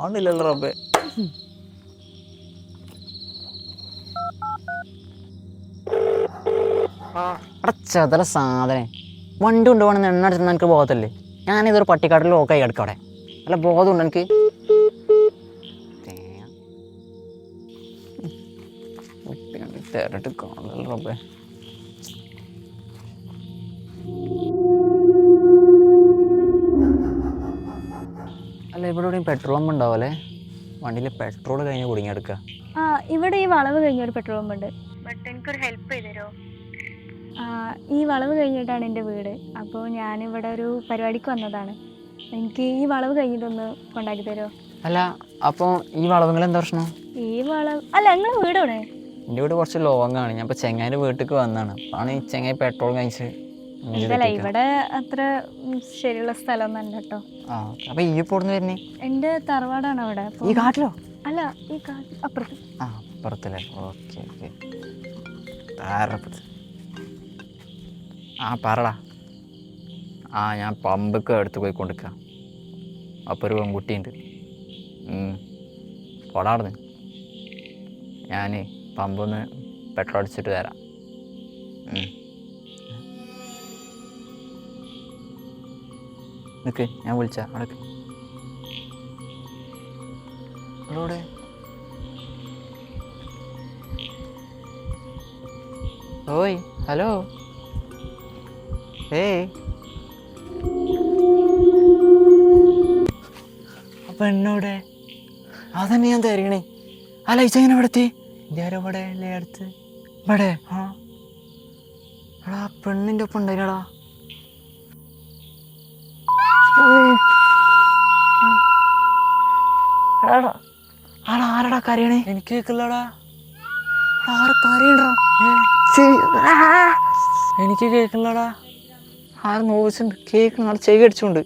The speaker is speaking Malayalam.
കാണില്ലല്ലോ റബ്ബേ. അവിടെ ചെതല സാധനം വണ്ടി കൊണ്ടുപോകണമെന്ന് എണ്ണ അടിച്ചെന്ന് എനിക്ക് ബോധമല്ലേ? ഞാനിതൊരു പട്ടിക്കാട്ടിൽ ലോക്കായി കിടക്കാം അവിടെ. അല്ല ബോധമുണ്ട് എനിക്ക്. തേരട്ട് കാണില്ല റബ്ബേ. അല്ല ഇവിടെ എവിടെയും പെട്രോൾ പമ്പ് ഉണ്ടാവല്ലേ? വണ്ടിയിൽ പെട്രോൾ കഴിഞ്ഞ് കുടുങ്ങിയെടുക്കുക. ആ ഇവിടെ ഈ വളവ് കഴിഞ്ഞൊരു പെട്രോൾ പമ്പ് ഉണ്ട്. ബട്ട് എനിക്കൊരു ഹെൽപ്പ് ചെയ്ത് തരുമോ? ഈ വളവ് കഴിഞ്ഞിട്ടാണ് എൻ്റെ വീട്. അപ്പോൾ ഞാനിവിടെ ഒരു പരിപാടിക്ക് വന്നതാണ്. എനിക്ക് ഈ വളവ് കഴിഞ്ഞിട്ടൊന്ന് കൊണ്ടാക്കി തരുമോ? അല്ല അപ്പോൾ ഈ വളവുകൾ എന്താ പ്രശ്നം? ഈ വളവ് അല്ല നിങ്ങളെ വീട് എവിടെ? എൻ്റെ വീട് കുറച്ച് ലോങ്ങാണ്. ഞാൻ ഇപ്പോൾ ചെങ്ങായിൻ്റെ വീട്ടിലേക്ക് വന്നതാണ്. അപ്പോഴാണ് ഈ ചെങ്ങായി പെട്രോൾ കഴിച്ച്. അല്ല ഇവിടെ അത്ര ശരിയുള്ള സ്ഥലമൊന്നും അല്ല കേട്ടോ. ആ അപ്പോൾ ഈ പോടുന്ന് വരുന്നേ? എൻ്റെ തറവാടാണ് അവിടെ. ഈ കാട്ടിലോ? അല്ല ഈ അപ്പുറത്ത്. ആ അപ്പുറത്തല്ലേ? Okay okay. താരപ്പുറത്ത്. ആ പറടാ. ആ ഞാൻ പമ്പൊക്കെ എടുത്ത് പോയി കൊണ്ടിരിക്കാം. അപ്പോൾ ഒരു പെൺകുട്ടിയുണ്ട്. പോടാടുന്ന്. ഞാൻ പമ്പൊന്ന് പെട്രോൾ അടിച്ചിട്ട് തരാം. നിൽക്ക്, ഞാൻ വിളിച്ചാ അവിടെ. അവിടെ ഓയ് ഹലോ. ഏയ് അപ്പം എന്നോടെ അതന്നെ ഞാൻ തരണേ. അല്ല ഇച്ചെങ്ങനെ ഇവിടെ എത്തി? ഇവിടെ അല്ലേ അടുത്ത്? ഇവിടെ ആ എടാ പെണ്ണിൻ്റെ ഒപ്പം ഉണ്ടായില്ലടാ. എടാ ആടാ ആരടാ കരയണേ? എനിക്ക് കേൾക്കില്ലടാ. ആരെ കരയണ്ടാ? എനിക്ക് കേൾക്കില്ലടാ. ആരും നോവിച്ചിട്ടുണ്ട്. കേൾക്കണം. ആൾ ചെവി അടിച്ചുകൊണ്ട്.